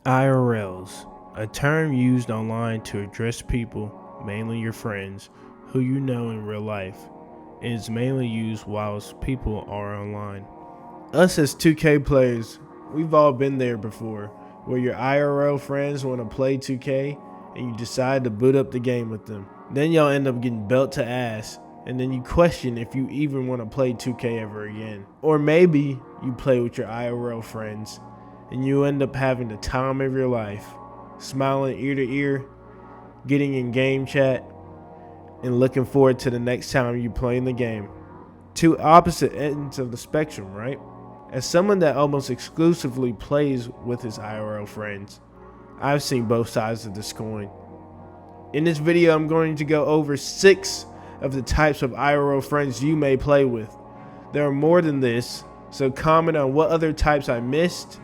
IRLs, a term used online to address people, mainly your friends, who you know in real life. It is mainly used whilst people are online. Us as 2K players, we've all been there before, where your IRL friends want to play 2K and you decide to boot up the game with them. Then y'all end up getting belt to ass, and then you question if you even want to play 2K ever again. Or maybe you play with your IRL friends and you end up having the time of your life, smiling ear to ear, getting in game chat, and looking forward to the next time you play in the game. Two opposite ends of the spectrum, right? As someone that almost exclusively plays with his IRL friends, I've seen both sides of this coin. In this video, I'm going to go over 6 of the types of IRL friends you may play with. There are more than this, so comment on what other types I missed,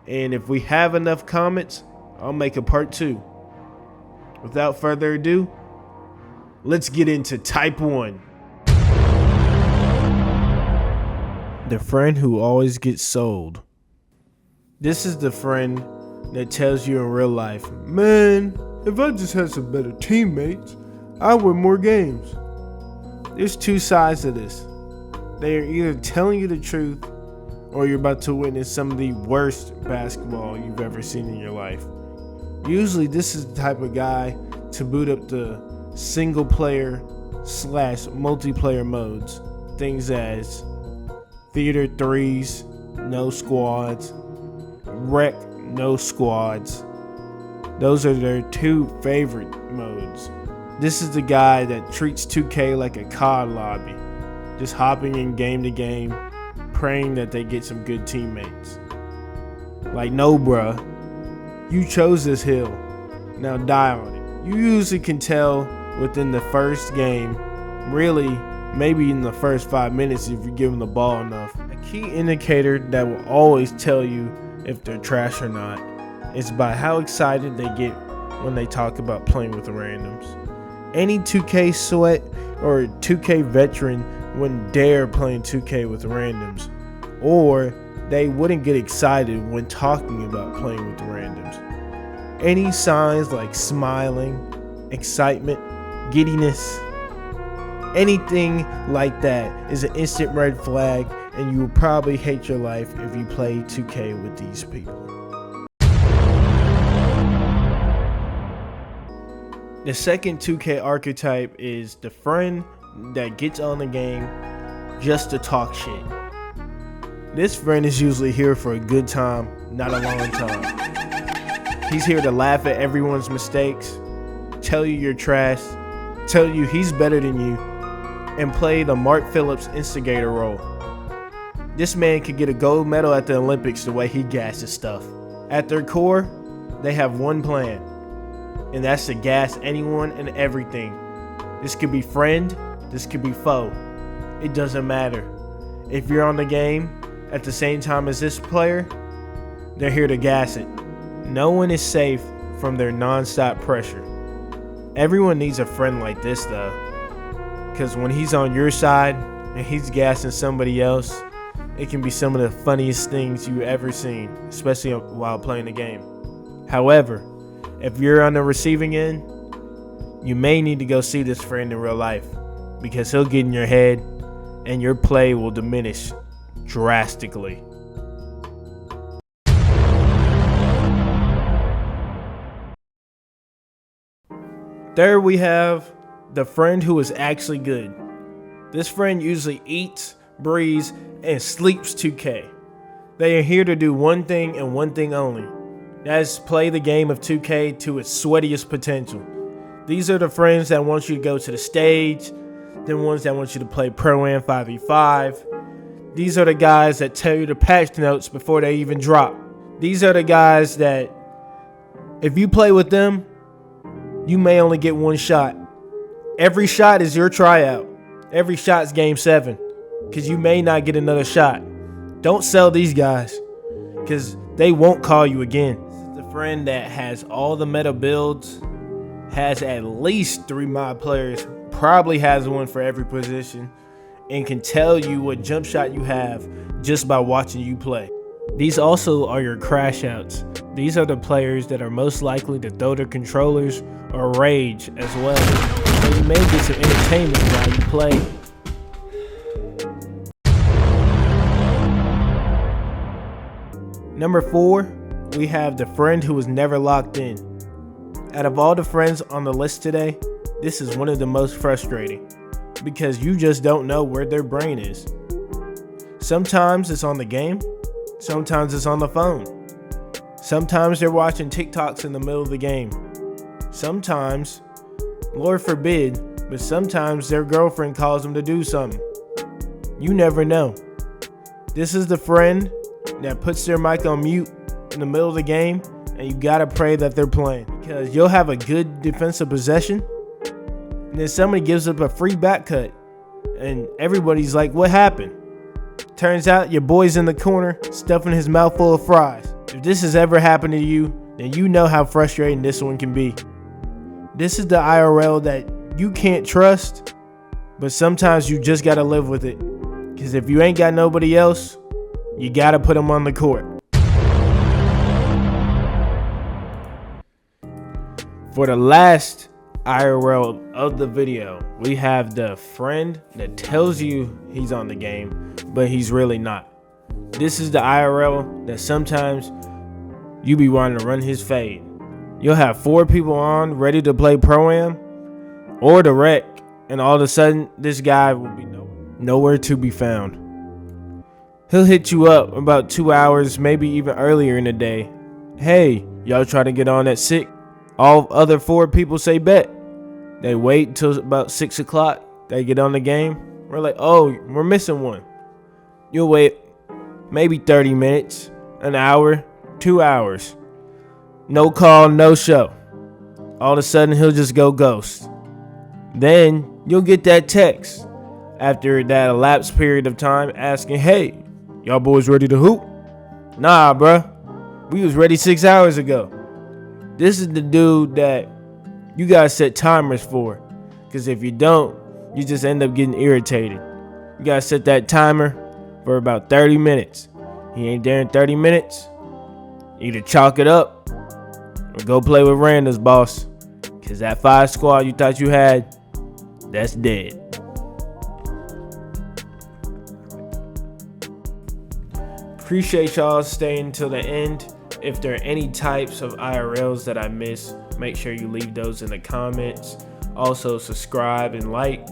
and if we have enough comments, I'll make a part 2. Without further ado, let's get into type 1. The friend who always gets sold. This is the friend that tells you in real life, man, if I just had some better teammates, I'd win more games. There's two sides to this. They are either telling you the truth or you're about to witness some of the worst basketball you've ever seen in your life. Usually this is the type of guy to boot up the single player / multiplayer modes. Things as theater 3s, no squads, rec, no squads. Those are their 2 favorite modes. This is the guy that treats 2K like a COD lobby, just hopping in game to game, praying that they get some good teammates. Like, no bruh, you chose this hill, now die on it. You usually can tell within the first game, really maybe in the first 5 minutes if you give them the ball enough. A key indicator that will always tell you if they're trash or not is by how excited they get when they talk about playing with the randoms. Any 2K sweat or 2K veteran wouldn't dare playing 2K with randoms, or they wouldn't get excited when talking about playing with the randoms. Any signs like smiling, excitement, giddiness, anything like that is an instant red flag, and you will probably hate your life if you play 2K with these people. The second 2K archetype is the friend that gets on the game just to talk shit. This friend is usually here for a good time, not a long time. He's here to laugh at everyone's mistakes, tell you you're trash, tell you he's better than you, and play the Mark Phillips instigator role. This man could get a gold medal at the Olympics the way he gasses stuff. At their core, they have one plan, and that's to gas anyone and everything. This could be friend, this could be foe. It doesn't matter. If you're on the game at the same time as this player, they're here to gas it. No one is safe from their non-stop pressure. Everyone needs a friend like this though, because when he's on your side and he's gassing somebody else, it can be some of the funniest things you've ever seen, especially while playing the game. However, if you're on the receiving end, you may need to go see this friend in real life, because he'll get in your head and your play will diminish drastically. Third, we have the friend who is actually good. This friend usually eats, breathes, and sleeps 2K. They are here to do one thing and one thing only. That is play the game of 2K to its sweatiest potential. These are the friends that want you to go to the stage, the ones that want you to play Pro-Am 5v5. These are the guys that tell you the patch notes before they even drop. These are the guys that, if you play with them, you may only get one shot. Every shot is your tryout. Every shot's game 7, because you may not get another shot. Don't sell these guys, because they won't call you again. This is the friend that has all the meta builds, has at least 3 mod players, probably has one for every position, and can tell you what jump shot you have just by watching you play. These also are your crash outs. These are the players that are most likely to throw their controllers or rage as well. So you may get some entertainment while you play. Number 4, we have the friend who was never locked in. Out of all the friends on the list today, this is one of the most frustrating because you just don't know where their brain is. Sometimes it's on the game, sometimes it's on the phone. Sometimes they're watching TikToks in the middle of the game. Sometimes, Lord forbid, but sometimes their girlfriend calls them to do something. You never know. This is the friend that puts their mic on mute in the middle of the game, and you gotta pray that they're playing, because you'll have a good defensive possession and then somebody gives up a free back cut and everybody's like, what happened? Turns out your boy's in the corner stuffing his mouth full of fries. If this has ever happened to you, then you know how frustrating this one can be. This is the IRL that you can't trust, but sometimes you just gotta live with it, because if you ain't got nobody else, you gotta put them on the court. For the last IRL of the video, we have the friend that tells you he's on the game, but he's really not. This is the IRL that sometimes you be wanting to run his fade. You'll have 4 people on ready to play Pro-Am or the rec, and all of a sudden this guy will be nowhere to be found. He'll hit you up about 2 hours, maybe even earlier in the day. Hey, y'all try to get on at 6? All other 4 people say bet. They wait until about 6 o'clock. They get on the game. We're like, oh, we're missing one. You'll wait maybe 30 minutes, an hour, 2 hours. No call, no show. All of a sudden, he'll just go ghost. Then you'll get that text after that elapsed period of time asking, hey, y'all boys ready to hoop? Nah, bruh. We was ready 6 hours ago. This is the dude that you gotta set timers for, because if you don't, you just end up getting irritated. You gotta set that timer for about 30 minutes. He ain't there in 30 minutes. Either chalk it up or go play with randoms, boss, because that 5 squad you thought you had, that's dead. Appreciate y'all staying till the end. If there are any types of IRLs that I miss, make sure you leave those in the comments. Also subscribe and like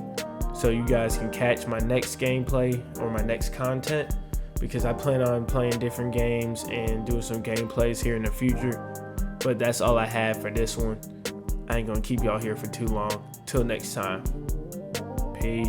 so you guys can catch my next gameplay or my next content, because I plan on playing different games and doing some gameplays here in the future. But that's all I have for this one. I ain't gonna keep y'all here for too long. Till next time. Peace.